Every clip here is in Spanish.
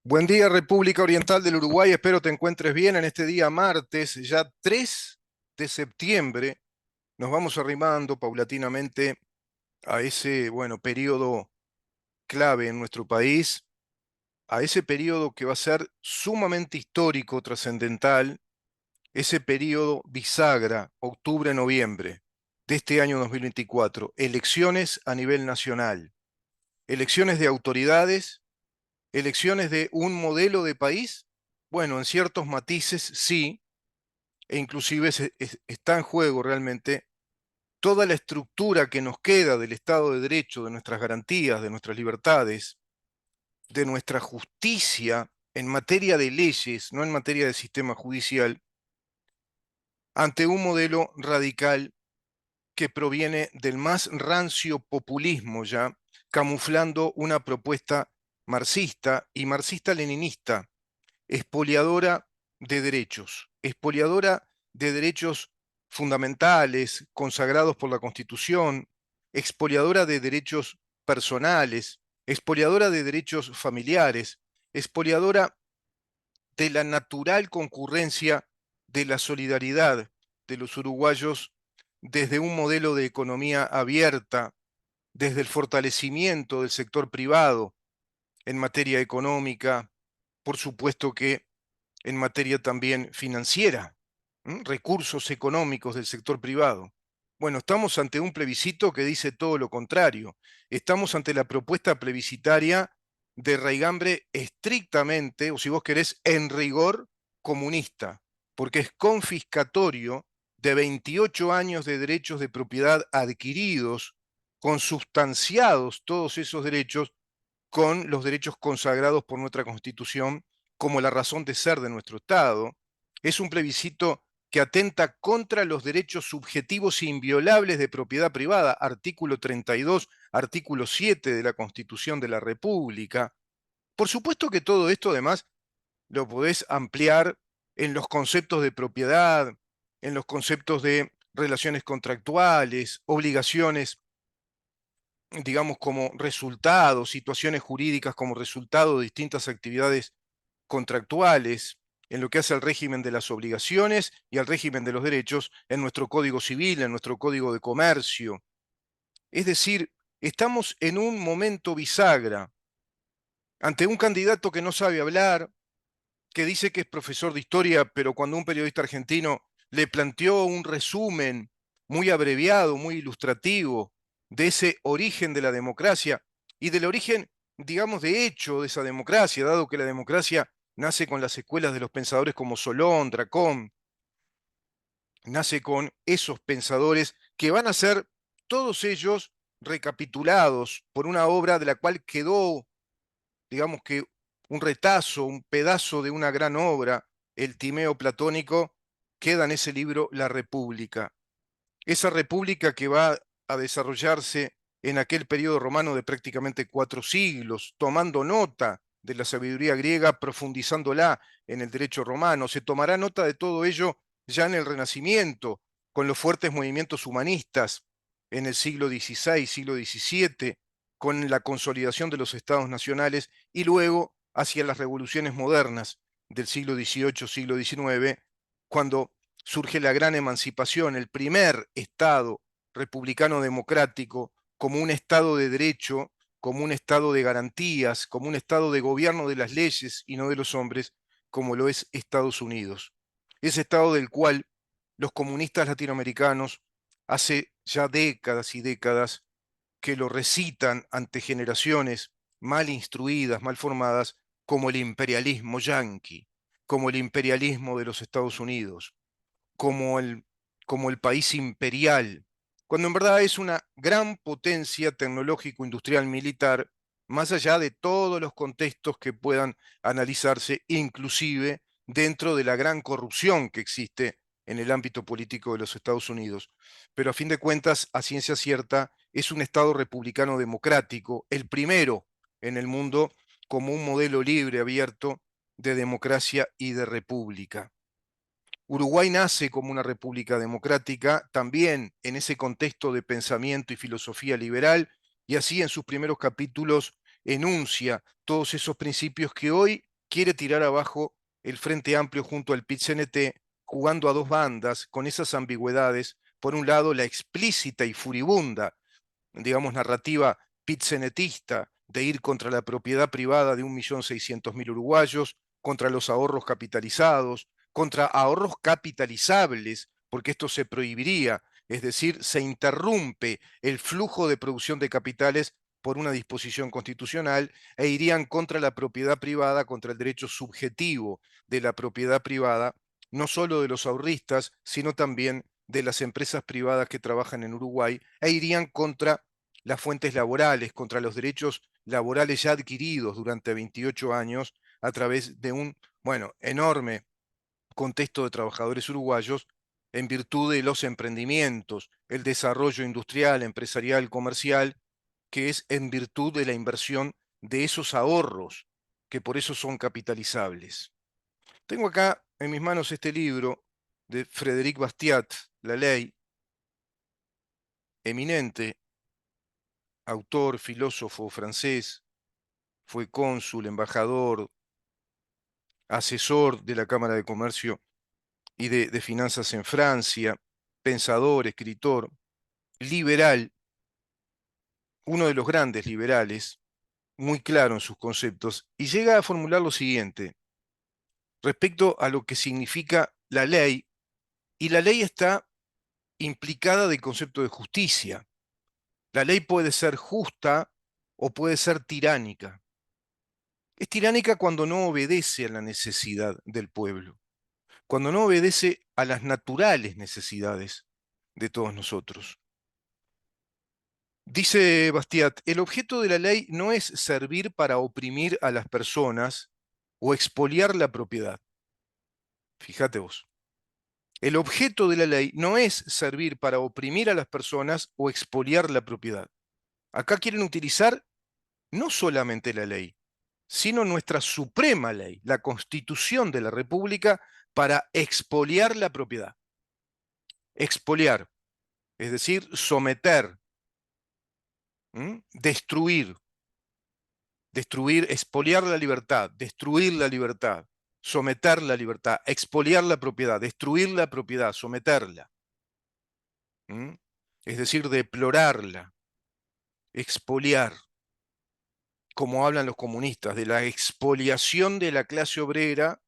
Buen día, República Oriental del Uruguay. Espero te encuentres bien en este día martes, ya 3 de septiembre. Nos vamos arrimando paulatinamente a ese, bueno, periodo clave en nuestro país, a ese periodo que va a ser sumamente histórico, trascendental, ese periodo bisagra, octubre-noviembre de este año 2024. Elecciones a nivel nacional, elecciones de autoridades, elecciones de un modelo de país. Bueno, en ciertos matices sí, e inclusive está en juego realmente toda la estructura que nos queda del Estado de Derecho, de nuestras garantías, de nuestras libertades, de nuestra justicia en materia de leyes, no en materia de sistema judicial, ante un modelo radical que proviene del más rancio populismo ya, camuflando una propuesta marxista y marxista-leninista, expoliadora expoliadora de derechos fundamentales consagrados por la Constitución, expoliadora de derechos personales, expoliadora de derechos familiares, expoliadora de la natural concurrencia de la solidaridad de los uruguayos desde un modelo de economía abierta, desde el fortalecimiento del sector privado en materia económica, por supuesto que en materia también financiera, recursos económicos del sector privado. Bueno, estamos ante un plebiscito que dice todo lo contrario. Estamos ante la propuesta plebiscitaria de raigambre estrictamente, o si vos querés, en rigor comunista, porque es confiscatorio de 28 años de derechos de propiedad adquiridos, consustanciados todos esos derechos con los derechos consagrados por nuestra Constitución como la razón de ser de nuestro Estado. Es un plebiscito que atenta contra los derechos subjetivos e inviolables de propiedad privada, artículo 32, artículo 7 de la Constitución de la República. Por supuesto que todo esto además lo podés ampliar en los conceptos de propiedad, en los conceptos de relaciones contractuales, obligaciones, digamos, como resultado, situaciones jurídicas como resultado de distintas actividades contractuales, en lo que hace al régimen de las obligaciones y al régimen de los derechos en nuestro Código Civil, en nuestro Código de Comercio. Es decir, estamos en un momento bisagra ante un candidato que no sabe hablar, que dice que es profesor de historia, pero cuando un periodista argentino le planteó un resumen muy abreviado, muy ilustrativo de ese origen de la democracia y del origen, digamos, de hecho de esa democracia, dado que la democracia nace con las escuelas de los pensadores como Solón, Dracón, nace con esos pensadores que van a ser todos ellos recapitulados por una obra de la cual quedó, digamos que un retazo, un pedazo de una gran obra, el Timeo platónico, queda en ese libro La República. Esa república que va a desarrollarse en aquel periodo romano de prácticamente 4 siglos, tomando nota de la sabiduría griega, profundizándola en el derecho romano. Se tomará nota de todo ello ya en el Renacimiento, con los fuertes movimientos humanistas en el siglo XVI, siglo XVII, con la consolidación de los estados nacionales y luego hacia las revoluciones modernas del siglo XVIII, siglo XIX, cuando surge la gran emancipación, el primer Estado republicano democrático como un Estado de derecho, como un Estado de garantías, como un Estado de gobierno de las leyes y no de los hombres, como lo es Estados Unidos. Ese Estado del cual los comunistas latinoamericanos hace ya décadas y décadas que lo recitan ante generaciones mal instruidas, mal formadas, como el imperialismo yanqui, como el imperialismo de los Estados Unidos, como el país imperial, cuando en verdad es una gran potencia tecnológico, industrial, militar, más allá de todos los contextos que puedan analizarse, inclusive dentro de la gran corrupción que existe en el ámbito político de los Estados Unidos. Pero a fin de cuentas, a ciencia cierta, es un Estado republicano democrático, el primero en el mundo como un modelo libre, abierto, de democracia y de república. Uruguay nace como una república democrática, también en ese contexto de pensamiento y filosofía liberal, y así en sus primeros capítulos enuncia todos esos principios que hoy quiere tirar abajo el Frente Amplio junto al PIT-CNT, jugando a dos bandas, con esas ambigüedades. Por un lado, la explícita y furibunda, digamos, narrativa pit-cenetista de ir contra la propiedad privada de 1.600.000 uruguayos, contra los ahorros capitalizados, contra ahorros capitalizables, porque esto se prohibiría, es decir, se interrumpe el flujo de producción de capitales por una disposición constitucional e irían contra la propiedad privada, contra el derecho subjetivo de la propiedad privada, no solo de los ahorristas, sino también de las empresas privadas que trabajan en Uruguay, e irían contra las fuentes laborales, contra los derechos laborales ya adquiridos durante 28 años a través de un, bueno, enorme contexto de trabajadores uruguayos en virtud de los emprendimientos, el desarrollo industrial, empresarial, comercial, que es en virtud de la inversión de esos ahorros, que por eso son capitalizables. Tengo acá en mis manos este libro de Frédéric Bastiat, La Ley, eminente autor, filósofo francés, fue cónsul, embajador, asesor de la Cámara de Comercio y de Finanzas en Francia, pensador, escritor, liberal, uno de los grandes liberales, muy claro en sus conceptos, y llega a formular lo siguiente respecto a lo que significa la ley, y la ley está implicada del concepto de justicia. La ley puede ser justa o puede ser tiránica. Es tiránica cuando no obedece a la necesidad del pueblo, cuando no obedece a las naturales necesidades de todos nosotros. Dice Bastiat, el objeto de la ley no es servir para oprimir a las personas o expoliar la propiedad. Fíjate vos. El objeto de la ley no es servir para oprimir a las personas o expoliar la propiedad. Acá quieren utilizar no solamente la ley, sino nuestra suprema ley, la Constitución de la República, para expoliar la propiedad. Expoliar, es decir, someter, destruir, expoliar la libertad, destruir la libertad, someter la libertad, expoliar la propiedad, destruir la propiedad, someterla. Es decir, deplorarla, expoliar, como hablan los comunistas, de la expoliación de la clase obrera,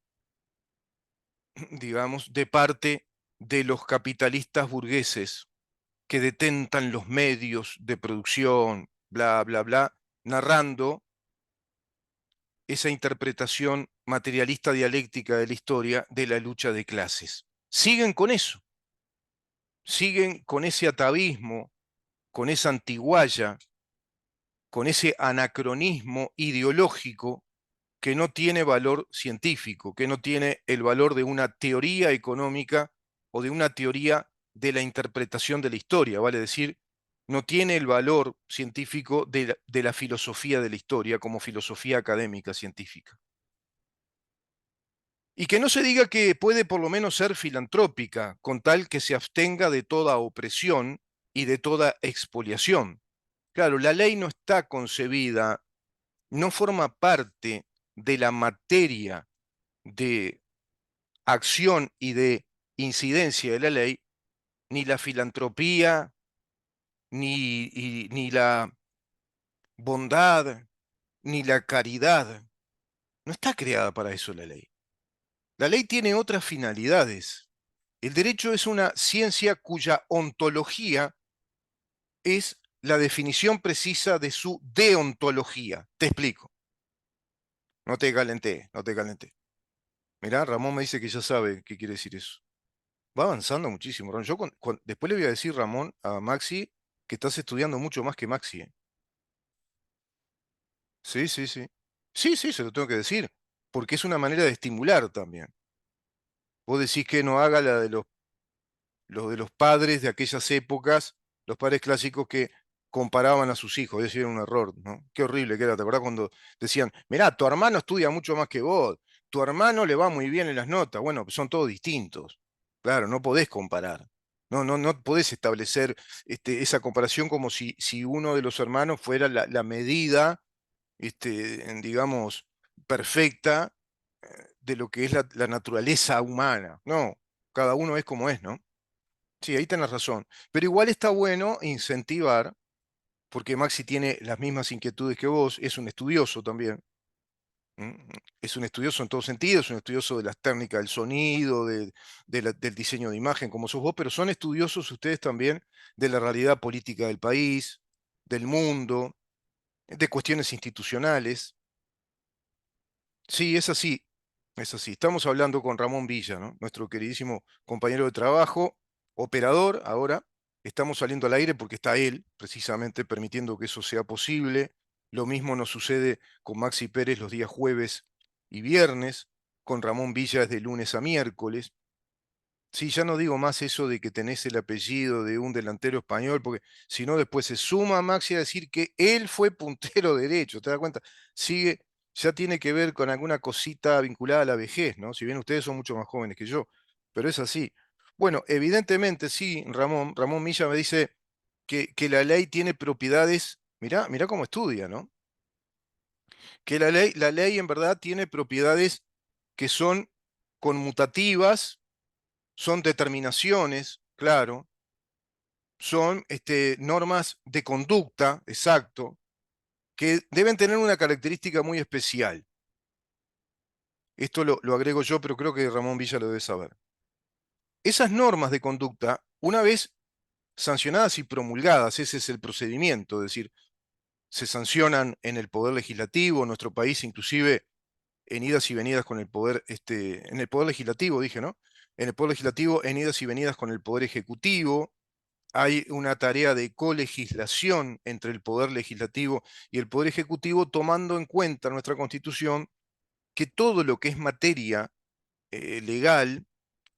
digamos, de parte de los capitalistas burgueses que detentan los medios de producción, bla, bla, bla, narrando esa interpretación materialista dialéctica de la historia de la lucha de clases. Siguen con eso, siguen con ese atavismo, con esa antiguaya, con ese anacronismo ideológico que no tiene valor científico, que no tiene el valor de una teoría económica o de una teoría de la interpretación de la historia, vale decir, no tiene el valor científico de la filosofía de la historia como filosofía académica científica. Y que no se diga que puede por lo menos ser filantrópica, con tal que se abstenga de toda opresión y de toda expoliación. Claro, la ley no está concebida, no forma parte de la materia de acción y de incidencia de la ley, ni la filantropía, ni la bondad, ni la caridad. No está creada para eso la ley. La ley tiene otras finalidades. El derecho es una ciencia cuya ontología es la definición precisa de su deontología. Te explico. No te calenté, no te calenté. Mirá, Ramón me dice que ya sabe qué quiere decir eso. Va avanzando muchísimo, Ramón. Yo después le voy a decir, Ramón, a Maxi, que estás estudiando mucho más que Maxi. Sí, sí, sí. Sí, sí, se lo tengo que decir, porque es una manera de estimular también. Vos decís que no haga la de de los padres de aquellas épocas, los padres clásicos que comparaban a sus hijos, eso era un error, ¿no? Qué horrible que era, ¿te acordás cuando decían, mirá, tu hermano estudia mucho más que vos, tu hermano le va muy bien en las notas? Bueno, son todos distintos. Claro, no podés comparar. No podés establecer esa comparación como si uno de los hermanos fuera la medida, digamos, perfecta de lo que es la naturaleza humana. No, cada uno es como es, ¿no? Sí, ahí tenés razón. Pero igual está bueno incentivar, porque Maxi tiene las mismas inquietudes que vos, es un estudioso también. ¿M? Es un estudioso en todo sentido, es un estudioso de las técnicas del sonido, del diseño de imagen, como sos vos, pero son estudiosos ustedes también de la realidad política del país, del mundo, de cuestiones institucionales. Sí, es así, es así. Estamos hablando con Ramón Villa, ¿no? Nuestro queridísimo compañero de trabajo, operador ahora. Estamos saliendo al aire porque está él, precisamente, permitiendo que eso sea posible. Lo mismo nos sucede con Maxi Pérez los días jueves y viernes, con Ramón Villa es de lunes a miércoles. Sí, ya no digo más eso de que tenés el apellido de un delantero español, porque si no después se suma Maxi a decir que él fue puntero derecho, ¿te das cuenta? Sigue, ya tiene que ver con alguna cosita vinculada a la vejez, ¿no? Si bien ustedes son mucho más jóvenes que yo, pero es así. Bueno, evidentemente sí, Ramón Milla me dice que la ley tiene propiedades, mirá cómo estudia, ¿no? Que la ley en verdad tiene propiedades que son conmutativas, son determinaciones, claro, son normas de conducta, exacto, que deben tener una característica muy especial. Esto lo agrego yo, pero creo que Ramón Villa lo debe saber. Esas normas de conducta, una vez sancionadas y promulgadas, ese es el procedimiento, es decir, se sancionan en el Poder Legislativo, en nuestro país inclusive en idas y venidas con el Poder, en el Poder Legislativo, dije, ¿no? En el Poder Legislativo, en idas y venidas con el Poder Ejecutivo, hay una tarea de colegislación entre el Poder Legislativo y el Poder Ejecutivo, tomando en cuenta nuestra Constitución que todo lo que es materia legal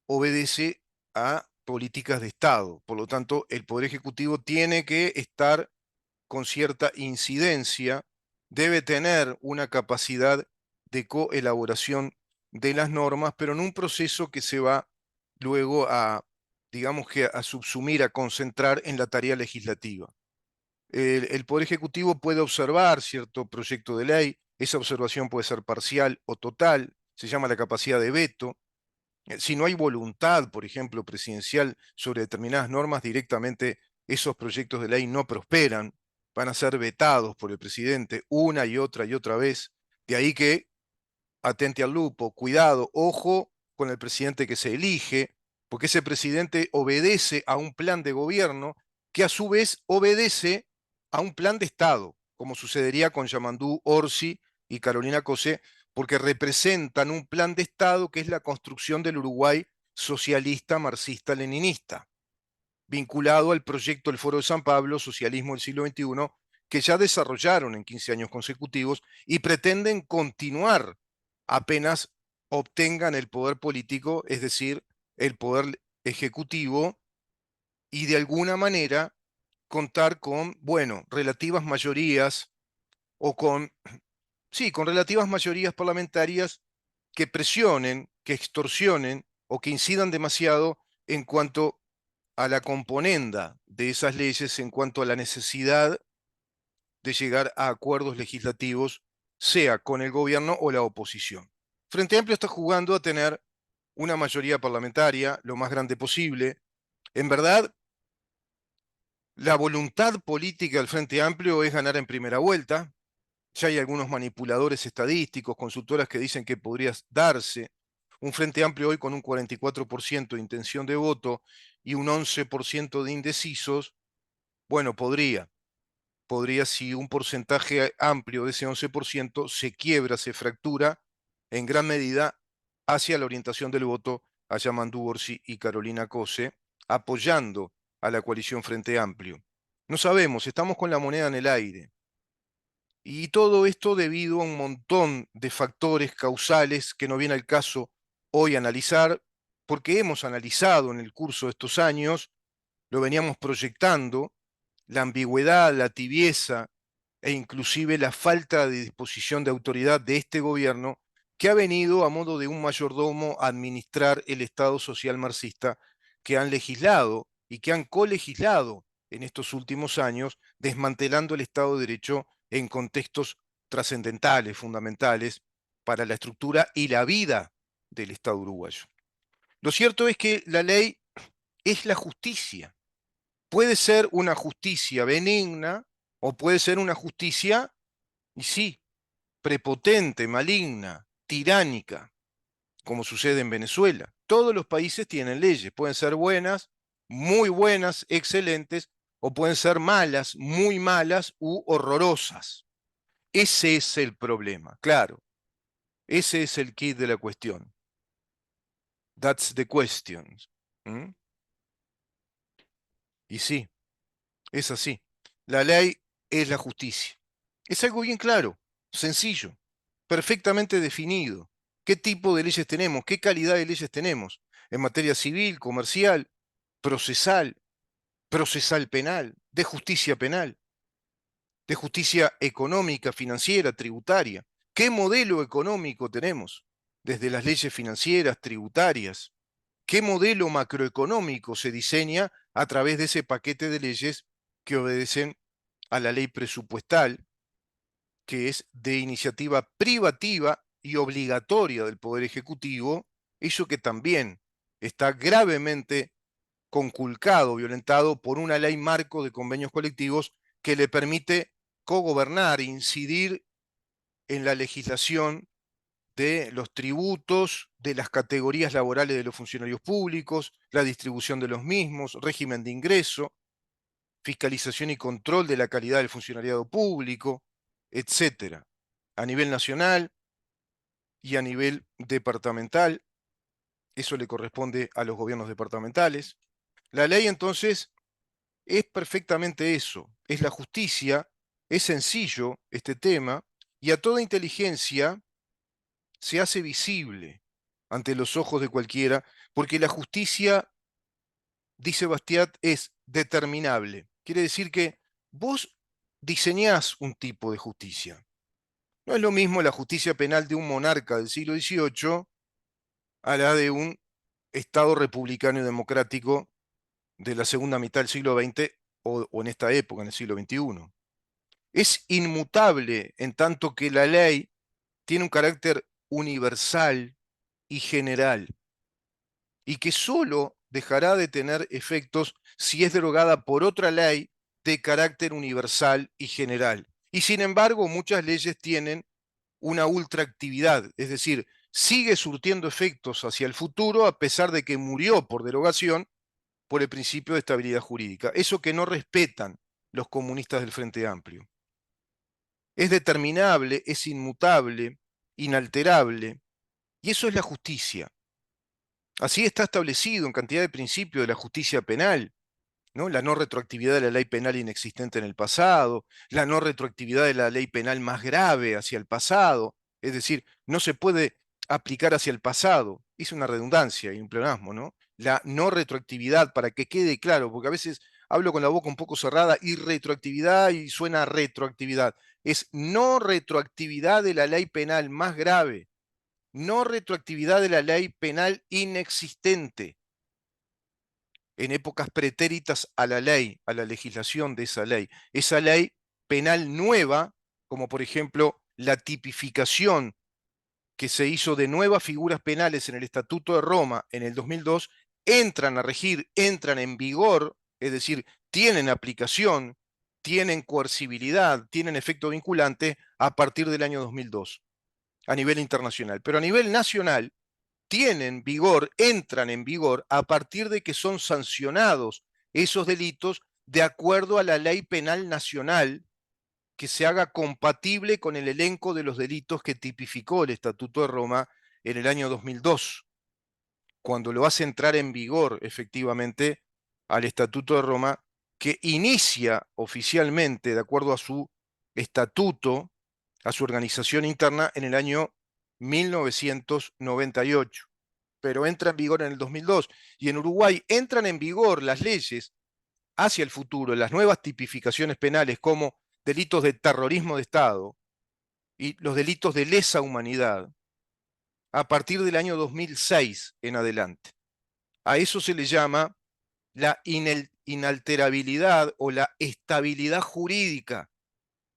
obedece a políticas de Estado. Por lo tanto, el Poder Ejecutivo tiene que estar con cierta incidencia, debe tener una capacidad de coelaboración de las normas, pero en un proceso que se va luego a, digamos que a subsumir, a concentrar en la tarea legislativa. El Poder Ejecutivo puede observar cierto proyecto de ley, esa observación puede ser parcial o total, se llama la capacidad de veto. Si no hay voluntad, por ejemplo, presidencial sobre determinadas normas, directamente esos proyectos de ley no prosperan, van a ser vetados por el presidente una y otra vez. De ahí que atente al lupo, cuidado, ojo con el presidente que se elige, porque ese presidente obedece a un plan de gobierno que a su vez obedece a un plan de Estado, como sucedería con Yamandú Orsi y Carolina Cosé, porque representan un plan de Estado que es la construcción del Uruguay socialista, marxista, leninista, vinculado al proyecto del Foro de San Pablo, Socialismo del siglo XXI, que ya desarrollaron en 15 años consecutivos y pretenden continuar apenas obtengan el poder político, es decir, el poder ejecutivo, y de alguna manera contar con, bueno, relativas mayorías o con, sí, con relativas mayorías parlamentarias que presionen, que extorsionen o que incidan demasiado en cuanto a la componenda de esas leyes, en cuanto a la necesidad de llegar a acuerdos legislativos, sea con el gobierno o la oposición. Frente Amplio está jugando a tener una mayoría parlamentaria lo más grande posible. En verdad, la voluntad política del Frente Amplio es ganar en primera vuelta. Ya hay algunos manipuladores estadísticos, consultoras que dicen que podría darse. Un Frente Amplio hoy con un 44% de intención de voto y un 11% de indecisos, bueno, podría si un porcentaje amplio de ese 11% se quiebra, se fractura en gran medida hacia la orientación del voto a Yamandu Orsi y Carolina Cose, apoyando a la coalición Frente Amplio. No sabemos, estamos con la moneda en el aire. Y todo esto debido a un montón de factores causales que no viene al caso hoy analizar, porque hemos analizado en el curso de estos años, lo veníamos proyectando, la ambigüedad, la tibieza e inclusive la falta de disposición de autoridad de este gobierno que ha venido a modo de un mayordomo a administrar el Estado social marxista que han legislado y que han colegislado en estos últimos años, desmantelando el Estado de Derecho en contextos trascendentales, fundamentales, para la estructura y la vida del Estado uruguayo. Lo cierto es que la ley es la justicia. Puede ser una justicia benigna o puede ser una justicia, y sí, prepotente, maligna, tiránica, como sucede en Venezuela. Todos los países tienen leyes, pueden ser buenas, muy buenas, excelentes, o pueden ser malas, muy malas u horrorosas. Ese es el problema, claro. Ese es el kit de la cuestión. That's the question. ¿Mm? Y sí, es así. La ley es la justicia. Es algo bien claro, sencillo, perfectamente definido. ¿Qué tipo de leyes tenemos? ¿Qué calidad de leyes tenemos? En materia civil, comercial, procesal, procesal penal, de justicia penal, de justicia económica, financiera, tributaria. ¿Qué modelo económico tenemos? Desde las leyes financieras, tributarias. ¿Qué modelo macroeconómico se diseña a través de ese paquete de leyes que obedecen a la ley presupuestal, que es de iniciativa privativa y obligatoria del Poder Ejecutivo, eso que también está gravemente conculcado, violentado por una ley marco de convenios colectivos que le permite cogobernar, incidir en la legislación de los tributos, de las categorías laborales de los funcionarios públicos, la distribución de los mismos, régimen de ingreso, fiscalización y control de la calidad del funcionariado público, etcétera, a nivel nacional y a nivel departamental. Eso le corresponde a los gobiernos departamentales. La ley entonces es perfectamente eso, es la justicia, es sencillo este tema, y a toda inteligencia se hace visible ante los ojos de cualquiera, porque la justicia, dice Bastiat, es determinable. Quiere decir que vos diseñás un tipo de justicia. No es lo mismo la justicia penal de un monarca del siglo XVIII a la de un Estado republicano y democrático de la segunda mitad del siglo XX o en esta época, en el siglo XXI. Es inmutable en tanto que la ley tiene un carácter universal y general, y que solo dejará de tener efectos si es derogada por otra ley de carácter universal y general. Y sin embargo, muchas leyes tienen una ultraactividad, es decir, sigue surtiendo efectos hacia el futuro a pesar de que murió por derogación por el principio de estabilidad jurídica. Eso que no respetan los comunistas del Frente Amplio. Es determinable, es inmutable, inalterable, y eso es la justicia. Así está establecido en cantidad de principios de la justicia penal, ¿no? La no retroactividad de la ley penal inexistente en el pasado, la no retroactividad de la ley penal más grave hacia el pasado, es decir, no se puede aplicar hacia el pasado. Hice una redundancia y un pleonasmo, ¿no? La no retroactividad, para que quede claro, porque a veces hablo con la boca un poco cerrada y retroactividad y suena a retroactividad. Es no retroactividad de la ley penal más grave, no retroactividad de la ley penal inexistente en épocas pretéritas a la ley, a la legislación de esa ley. Esa ley penal nueva, como por ejemplo la tipificación que se hizo de nuevas figuras penales en el Estatuto de Roma en el 2002, entran a regir, entran en vigor, es decir, tienen aplicación, tienen coercibilidad, tienen efecto vinculante a partir del año 2002 a nivel internacional. Pero a nivel nacional, tienen vigor, entran en vigor a partir de que son sancionados esos delitos de acuerdo a la ley penal nacional que se haga compatible con el elenco de los delitos que tipificó el Estatuto de Roma en el año 2002, cuando lo hace entrar en vigor efectivamente al Estatuto de Roma, que inicia oficialmente, de acuerdo a su estatuto, a su organización interna, en el año 1998, pero entra en vigor en el 2002. Y en Uruguay entran en vigor las leyes hacia el futuro, las nuevas tipificaciones penales como delitos de terrorismo de Estado y los delitos de lesa humanidad a partir del año 2006 en adelante. A eso se le llama la inalterabilidad o la estabilidad jurídica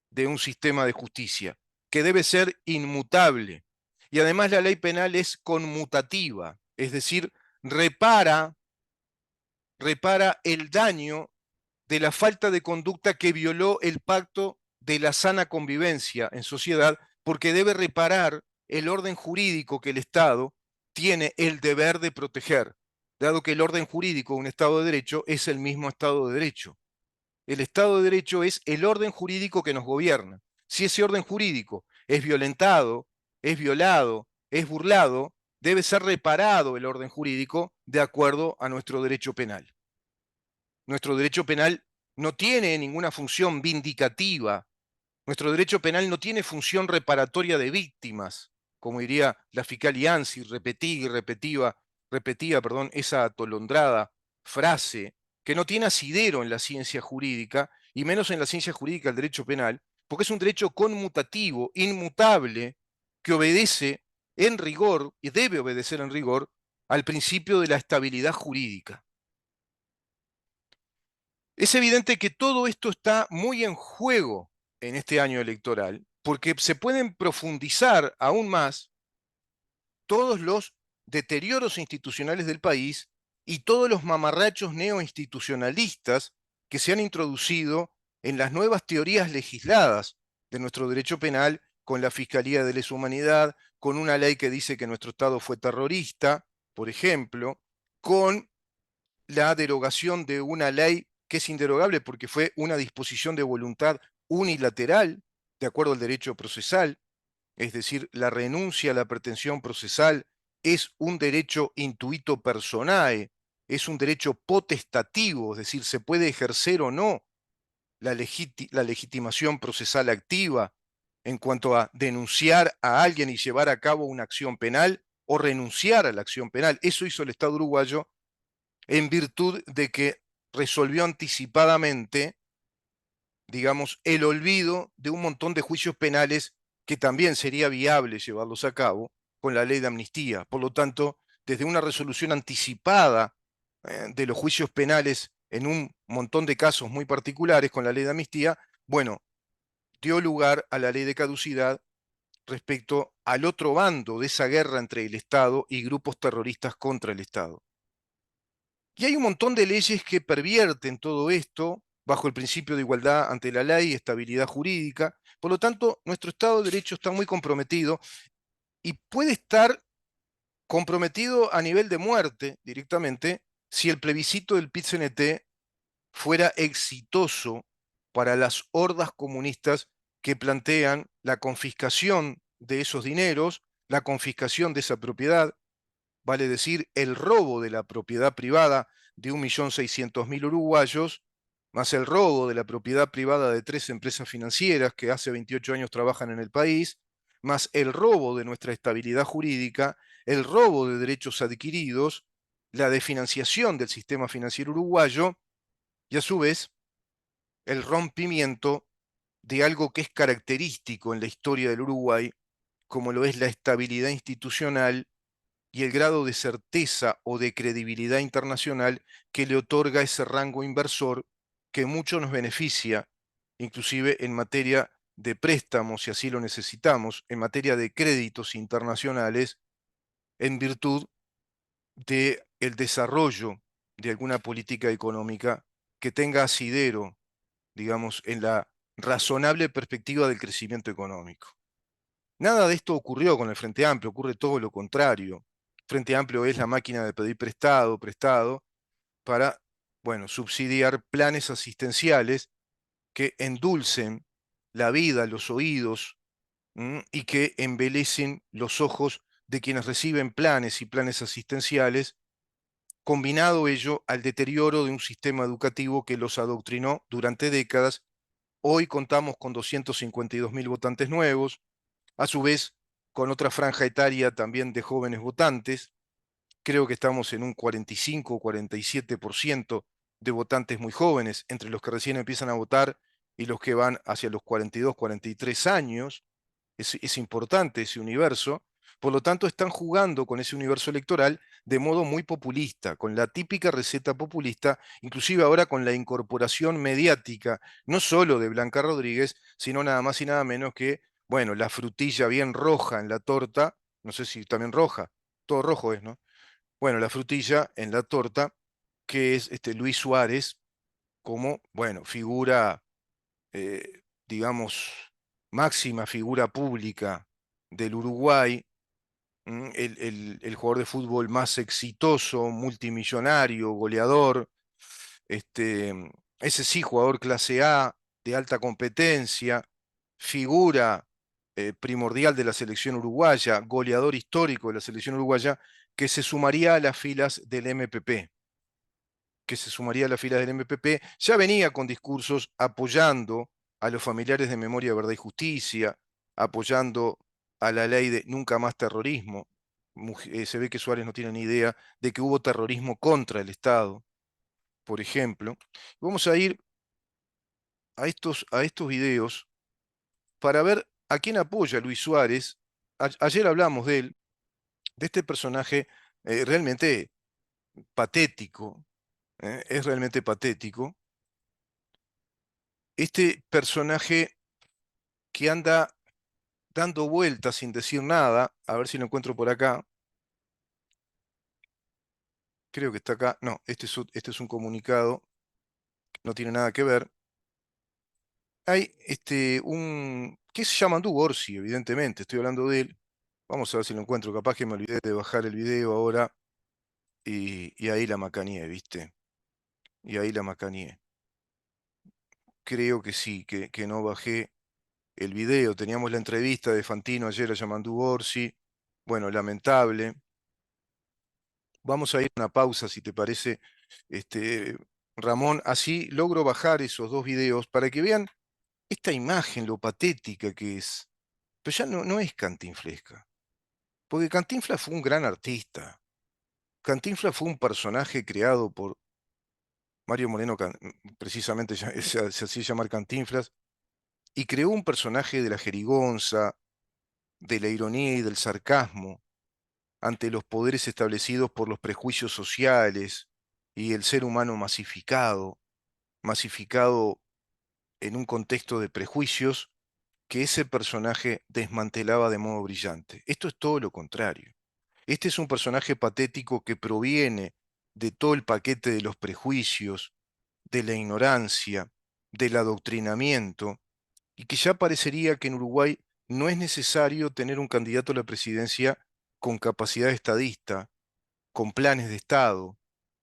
de un sistema de justicia, que debe ser inmutable. Y además la ley penal es conmutativa, es decir, repara el daño de la falta de conducta que violó el pacto de la sana convivencia en sociedad, porque debe reparar el orden jurídico que el Estado tiene el deber de proteger, dado que el orden jurídico de un Estado de Derecho es el mismo Estado de Derecho. El Estado de Derecho es el orden jurídico que nos gobierna. Si ese orden jurídico es violentado, es violado, es burlado, debe ser reparado el orden jurídico de acuerdo a nuestro derecho penal. Nuestro derecho penal no tiene ninguna función vindicativa. Nuestro derecho penal no tiene función reparatoria de víctimas, como diría la fiscal Yancy, repetía, esa atolondrada frase que no tiene asidero en la ciencia jurídica, y menos en la ciencia jurídica del derecho penal, porque es un derecho conmutativo, inmutable, que obedece en rigor, y debe obedecer en rigor, al principio de la estabilidad jurídica. Es evidente que todo esto está muy en juego en este año electoral, porque se pueden profundizar aún más todos los deterioros institucionales del país y todos los mamarrachos neoinstitucionalistas que se han introducido en las nuevas teorías legisladas de nuestro derecho penal, con la Fiscalía de Lesa Humanidad, con una ley que dice que nuestro Estado fue terrorista, por ejemplo, con la derogación de una ley que es inderogable porque fue una disposición de voluntad unilateral, de acuerdo al derecho procesal, es decir, la renuncia a la pretensión procesal es un derecho intuito personae, es un derecho potestativo, es decir, se puede ejercer o no la legitimación procesal activa en cuanto a denunciar a alguien y llevar a cabo una acción penal o renunciar a la acción penal. Eso hizo el Estado uruguayo en virtud de que resolvió anticipadamente, digamos, el olvido de un montón de juicios penales que también sería viable llevarlos a cabo con la ley de amnistía. Por lo tanto, desde una resolución anticipada de los juicios penales en un montón de casos muy particulares con la ley de amnistía, bueno, dio lugar a la ley de caducidad respecto al otro bando de esa guerra entre el Estado y grupos terroristas contra el Estado. Y hay un montón de leyes que pervierten todo esto bajo el principio de igualdad ante la ley y estabilidad jurídica. Por lo tanto, nuestro Estado de Derecho está muy comprometido y puede estar comprometido a nivel de muerte directamente si el plebiscito del PIT-CNT fuera exitoso para las hordas comunistas que plantean la confiscación de esos dineros, la confiscación de esa propiedad, vale decir, el robo de la propiedad privada de 1.600.000 uruguayos, más el robo de la propiedad privada de 3 empresas financieras que hace 28 años trabajan en el país, más el robo de nuestra estabilidad jurídica, el robo de derechos adquiridos, la desfinanciación del sistema financiero uruguayo y a su vez el rompimiento de algo que es característico en la historia del Uruguay, como lo es la estabilidad institucional y el grado de certeza o de credibilidad internacional que le otorga ese rango inversor que mucho nos beneficia, inclusive en materia de préstamos, si así lo necesitamos, en materia de créditos internacionales, en virtud del desarrollo de alguna política económica que tenga asidero, digamos, en la razonable perspectiva del crecimiento económico. Nada de esto ocurrió con el Frente Amplio, ocurre todo lo contrario. Frente Amplio es la máquina de pedir prestado, para, bueno, subsidiar planes asistenciales que endulcen la vida, los oídos, y que embelecen los ojos de quienes reciben planes y planes asistenciales, combinado ello al deterioro de un sistema educativo que los adoctrinó durante décadas. Hoy contamos con 252.000 votantes nuevos, a su vez con otra franja etaria también de jóvenes votantes. Creo que estamos en un 45 o 47% de votantes muy jóvenes, entre los que recién empiezan a votar y los que van hacia los 42, 43 años. Es importante ese universo. Por lo tanto, están jugando con ese universo electoral de modo muy populista, con la típica receta populista, inclusive ahora con la incorporación mediática, no solo de Blanca Rodríguez, sino nada más y nada menos que, bueno, la frutilla bien roja en la torta, no sé si también roja, todo rojo es, ¿no? Bueno, la frutilla en la torta, que es Luis Suárez como, bueno, figura, digamos, máxima figura pública del Uruguay, el jugador de fútbol más exitoso, multimillonario, goleador, este, ese sí, jugador clase A, de alta competencia, figura primordial de la selección uruguaya, goleador histórico de la selección uruguaya, que se sumaría a las filas del MPP, ya venía con discursos apoyando a los familiares de Memoria, Verdad y Justicia, apoyando a la ley de nunca más terrorismo. Se ve que Suárez no tiene ni idea de que hubo terrorismo contra el Estado, por ejemplo. Vamos a ir a estos videos para ver a quién apoya Luis Suárez. Ayer hablamos de él, de este personaje realmente patético, es realmente patético. Este personaje que anda dando vueltas sin decir nada, a ver si lo encuentro por acá. Creo que está acá. No, este es un comunicado, no tiene nada que ver. Hay ¿qué se llama Andú Orsi? Evidentemente, estoy hablando de él. Vamos a ver si lo encuentro. Capaz que me olvidé de bajar el video ahora y ahí la macaneé, ¿viste? Y ahí la macaneé. Creo que sí, que no bajé el video. Teníamos la entrevista de Fantino ayer a Yamandu Orsi. Bueno, lamentable. Vamos a ir a una pausa, si te parece, este, Ramón. Así logro bajar esos dos videos para que vean esta imagen, lo patética que es. Pero ya no es Cantinflesca, porque Cantinflas fue un gran artista. Cantinflas fue un personaje creado por Mario Moreno, precisamente se hacía llamar Cantinflas, y creó un personaje de la jerigonza, de la ironía y del sarcasmo ante los poderes establecidos por los prejuicios sociales y el ser humano masificado en un contexto de prejuicios que ese personaje desmantelaba de modo brillante. Esto es todo lo contrario. Este es un personaje patético que proviene de todo el paquete de los prejuicios, de la ignorancia, del adoctrinamiento, y que ya parecería que en Uruguay no es necesario tener un candidato a la presidencia con capacidad estadista, con planes de Estado,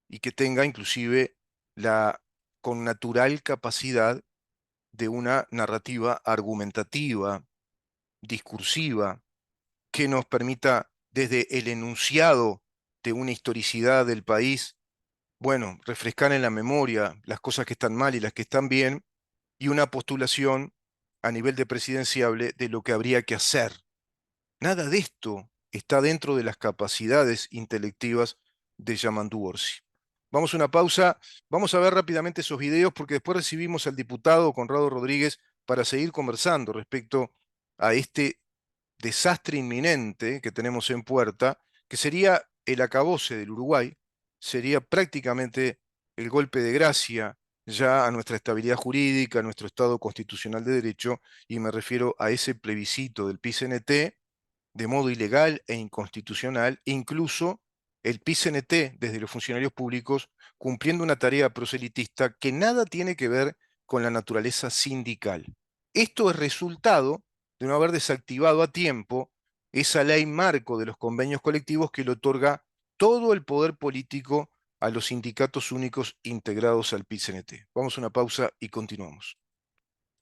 y que tenga inclusive la con natural capacidad de una narrativa argumentativa, discursiva, que nos permita desde el enunciado de una historicidad del país, bueno, refrescar en la memoria las cosas que están mal y las que están bien, y una postulación a nivel de presidenciable de lo que habría que hacer. Nada de esto está dentro de las capacidades intelectivas de Yamandu Orsi. Vamos a una pausa, vamos a ver rápidamente esos videos porque después recibimos al diputado Conrado Rodríguez para seguir conversando respecto a este desastre inminente que tenemos en puerta, que sería el acabose del Uruguay, sería prácticamente el golpe de gracia ya a nuestra estabilidad jurídica, a nuestro Estado constitucional de derecho, y me refiero a ese plebiscito del PICNT de modo ilegal e inconstitucional, e incluso el PICNT desde los funcionarios públicos cumpliendo una tarea proselitista que nada tiene que ver con la naturaleza sindical. Esto es resultado de no haber desactivado a tiempo esa ley marco de los convenios colectivos que le otorga todo el poder político a los sindicatos únicos integrados al PICNT. Vamos a una pausa y continuamos.